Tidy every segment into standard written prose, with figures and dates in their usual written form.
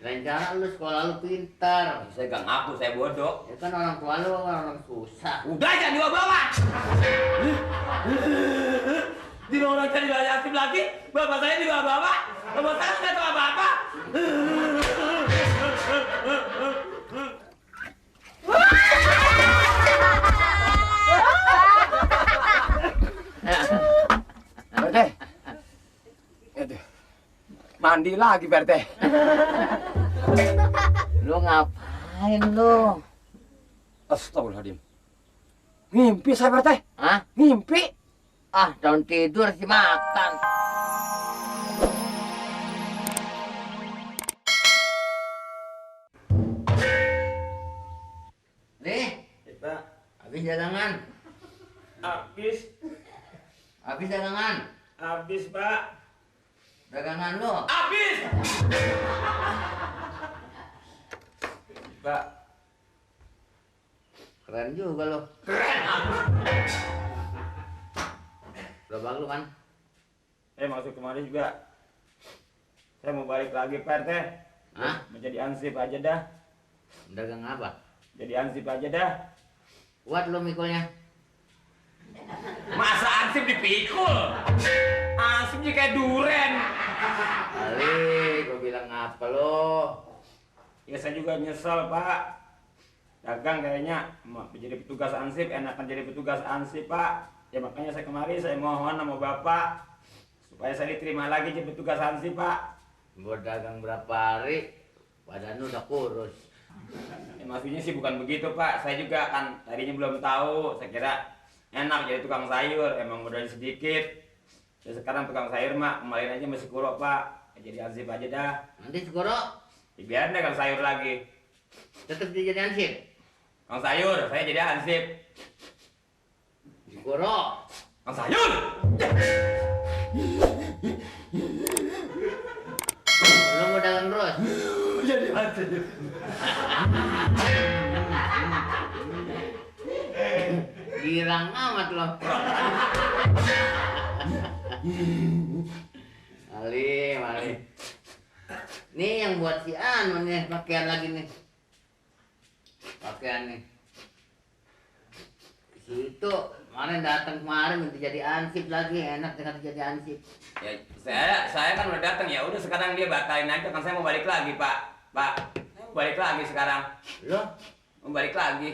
Rencana lu sekolah lu pintar. Saya gak ngaku, saya bodoh. Ya kan orang tua lu orang susah. Udah jangan dibawa-bawa. Di orang cari banyak aktif lagi, bapak saya dibawa-bawa. Bapak saya nggak tahu apa-apa. Perte. Aduh. Mandi lagi, Perte. Lu ngapain lu? Astagfirullahaladzim. Ngimpi saya, Perte. Hah? Ngimpi. Ah, daun tidur sih makan. Nih, Pak, habis dagangan. habis, Habis dagangan. habis Pak, Dagangan lu. habis. Pak, Keren juga lu. keren. Gerobak lu kan? Maksud kemarin juga, saya mau balik lagi Pak RT. Hah? Menjadi ansip aja dah, Dagang apa? jadi ansip aja dah. Kuat lu mikulnya. Masa ansip dipikul? Ansipnya kayak duren. Kali, gua bilang apa lu? Ya saya juga nyesel Pak. Dagang kayaknya menjadi petugas ansip, enakan jadi petugas ansip Pak. Ya makanya saya kemari, saya mohon sama Bapak supaya saya diterima lagi jadi petugas ansip Pak. Gua dagang berapa hari, badan lu udah kurus. Ya, maksudnya sih bukan begitu Pak. Saya juga kan tadinya belum tahu. Saya kira enak jadi tukang sayur, emang modalnya sedikit. Ya sekarang tukang sayur mah kemarin aja masih kurang Pak. Ya, jadi ansip aja dah. Nanti segoro Ya, biar deh kang sayur lagi. tetap jadi ansip. Kang sayur, saya jadi ansip. Segoro. Kang sayur. Lu mau dagang terus? Jadi ansip. Girang amat lo. Mali. Nih yang buat si Anu nih, pakaian lagi nih. Pakaian nih. Si itu kemarin datang kemarin minta jadi ansip lagi, enak dengan jadi ansip. Ya, saya kan udah datang ya. Udah sekarang dia batalin aja kan saya mau balik lagi, Pak. Pak, saya mau balik lagi sekarang. Lo Mau balik lagi.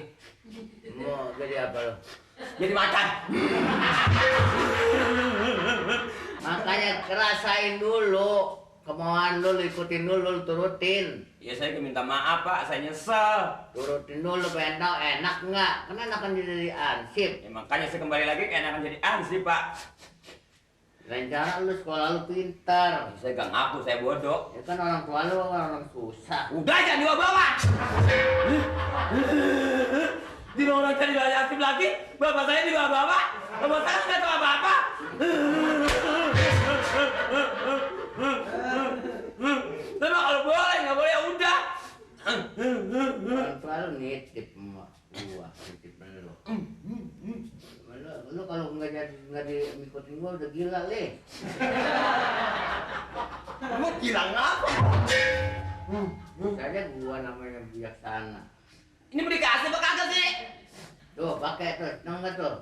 mau jadi apa lo? Jadi macan. Makanya kerasain dulu kemauan lu ikutin dulu, lu turutin. Ya saya minta maaf, Pak. Saya nyesel. Turutin dulu, pengen tahu enak nggak? Karena enakan jadi ansip. Ya, makanya saya kembali lagi ke enakan jadi ansip, Pak. Rencana lu sekolah lu pintar. Saya gak ngaku, saya bodoh. Ya kan orang tua lu orang susah. Udah jangan dibawa-bawa. Di orang cari banyak aktif lagi, bapak saya dibawa-bawa. Bapak saya nggak tahu apa-apa. Tapi kalau boleh, nggak boleh ya udah. Orang tua lu nitip emak gua, nitip lu. Lu kalau nggak ngikutin gua udah gila le. Kamu gila ngapa? Saja gua namanya bijaksana. Ini mau dikasih apa kagak sih? Tuh pakai tuh, seneng nggak tuh?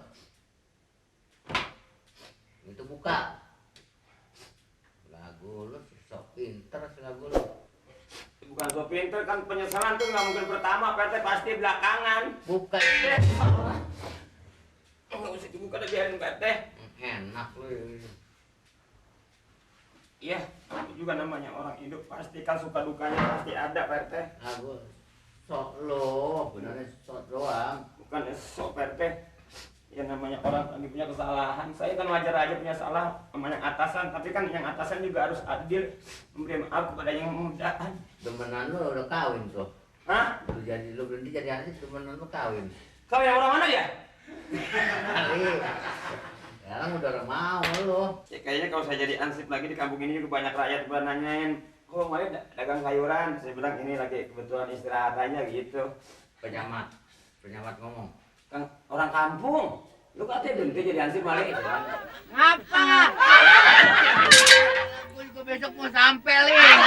Itu buka. Lagu lu sok pinter lagu lu. Bukan so pinter kan penyesalan tuh nggak mungkin pertama, PT pasti belakangan. Bukan. Nggak usah dibuka deh biarin PT. Enak lu. Iya, itu juga namanya orang hidup pasti kan suka dukanya pasti ada PT. Lagu sok lo, benernya sok doang. Bukan sok PT. Ya namanya orang lagi punya kesalahan. Saya kan wajar aja punya salah sama yang atasan, tapi kan yang atasan juga harus adil memberi maaf kepada yang memudahkan. Temenan lu udah kawin tuh. Hah? Lu berhenti jadi artis, temenan lu kawin. Kau yang orang mana ya? Kali. Sekarang udah mau lu. Ya kayaknya kalau saya jadi ansip lagi di kampung ini juga banyak rakyat pada nanyain, "Oh, kemarin dagang sayuran." Saya bilang ini lagi kebetulan istirahat aja gitu. Penyamat ngomong. Kan orang kampung. Lu katanya berhenti jadi ansip maling. Ngapa? Gue juga besok mau sampai, Ling.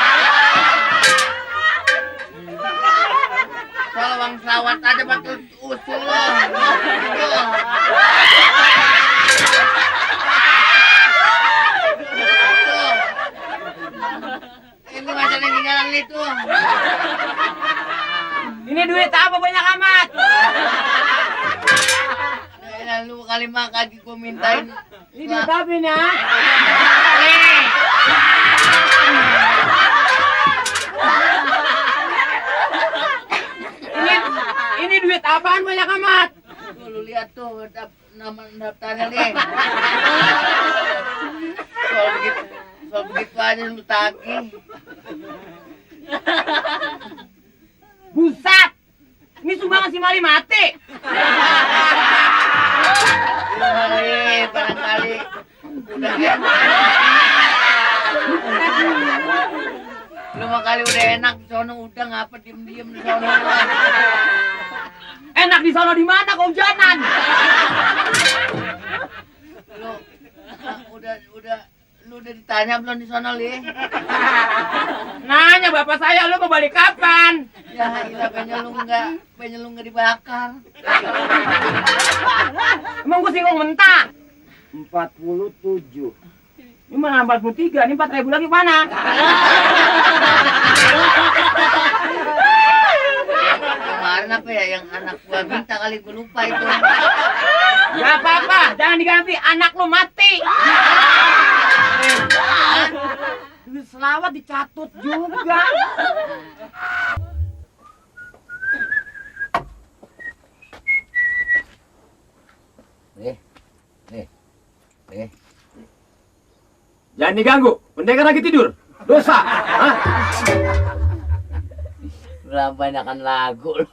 itu. Ini duit apa banyak amat? Lu kali mah kaki gua mintain. Ini duit apa ini ha? Ini duit apaan banyak amat? Tuh, lu lihat tuh nama daftarnya nih. Soal begitu aja lu tagih. Buset! Ini sumbangan si Mali mati. Barangkali udah enak. Lu mah kali udah enak di sono, udah ngapa diem-diem di sono. Enak di sono di mana kehujanan? Lu lu udah ditanya belum di sono, Li? Nanya bapak saya, lu mau balik kapan? Ya, iya, pengen lu nggak dibakar. Emang gua singgung mentah. 47. Ini mana 43, ini 4.000 lagi mana? Kemarin apa ya yang anak gua minta kali gua lupa itu. Gak apa-apa, jangan diganti, anak lu mati. Duit selawat dicatut juga. Jangan diganggu, pendekar lagi tidur. Dosa. Hah? Udah banyakan lagu lu.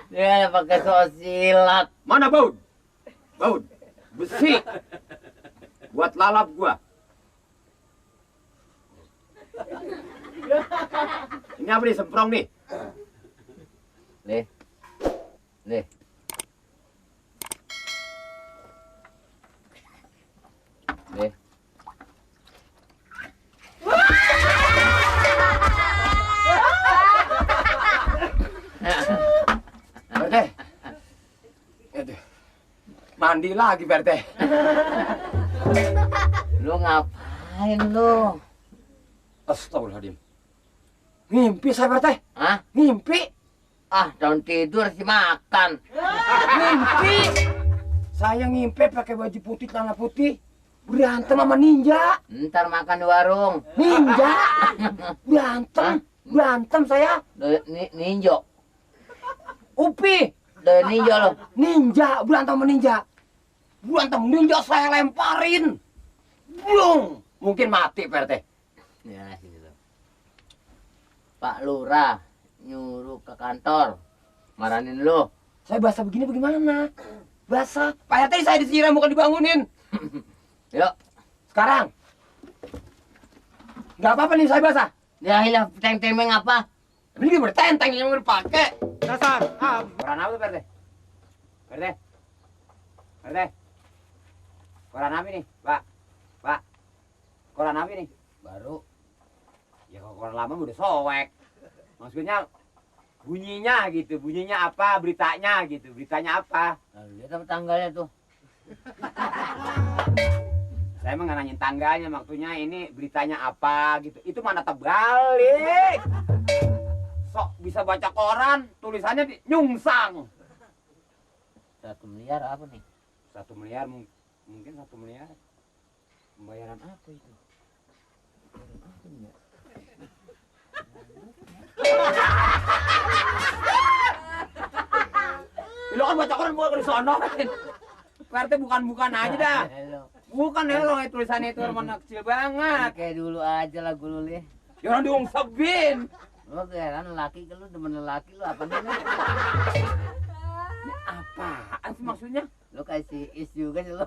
Dia pakai sosilat. Mana baut? Baut. Besi. Buat lalap gua. Ini apa nih semprong nih? Nih. Nih. Nih. Berte. Aduh. Mandi lagi, Berte. Lu ngapain lu? Astagfirullahaladzim. Ngimpi saya, Berte. Hah? Ngimpi. Ah, daun tidur sih makan. Ngimpi. Saya ngimpi pakai baju putih, celana putih. Berantem sama ninja. Ntar makan di warung. Ninja. Berantem. Berantem saya. Ninjo. Upi. Dari ninjo lo. Ninja. Berantem sama ninja. Berantem ninja saya lemparin. Blung. Mungkin mati, Pak RT. Ya, sini lo. Pak Lurah nyuruh ke kantor. Marahin lu. Saya basah begini bagaimana? Basah. Pak RT saya disiram bukan dibangunin. Yuk. Sekarang. Nggak apa-apa nih saya basah. Ya hilah teng-temeng apa? Ini bertenteng yang dipakai. Dasar. Koran apa tuh, Pak RT? Pak RT? Pak RT? Koran apa nih, Pak? Pak? Koran apa nih? Baru. Ya kalau koran lama udah sobek. Maksudnya bunyinya gitu, bunyinya apa, beritanya gitu, beritanya apa? Lalu lihat apa tanggalnya tuh? Saya emang nggak nanyain tangganya, maksudnya ini beritanya apa gitu. Itu mana terbalik. Sok bisa baca koran, tulisannya nyungsang. 1 miliar apa nih? 1 miliar mungkin 1 miliar. Pembayaran apa itu? Lo kan baca koran bukan di sono. PRT bukan aja dah. Bukan ya lo tulisannya itu mana kecil banget. Kayak dulu aja lah gue lu. Ya orang diungsepin. Lo keren laki, lu demen laki lu apa nih? Ini apaan sih maksudnya? Lo kasih is juga sih lo.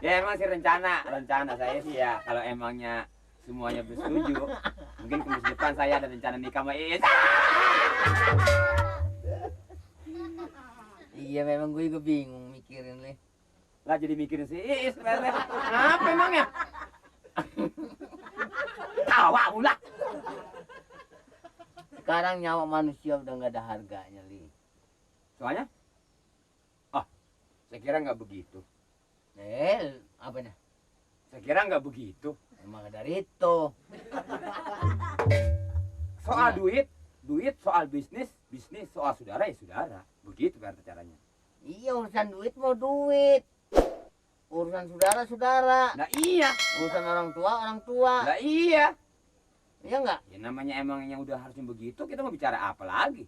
Ya emang sih rencana saya sih ya kalau emangnya semuanya bersetuju, mungkin ke depan saya ada rencana nikah sama Iis. Iya memang gue juga bingung mikirin nih. Lah jadi mikirin si Iis, kenapa emangnya? Tawa mula. Sekarang nyawa manusia udah nggak ada harganya, Li. Soalnya? Oh, saya kira nggak begitu. Apanya? Saya kira nggak begitu. Maka dari itu. Soal duit soal bisnis soal saudara ya saudara. Begitu kan caranya. Iya, urusan duit mau duit. Urusan saudara. Nah iya. Urusan orang tua. Nah iya. Iya enggak? Ya namanya emang yang udah harusnya begitu, kita mau bicara apa lagi?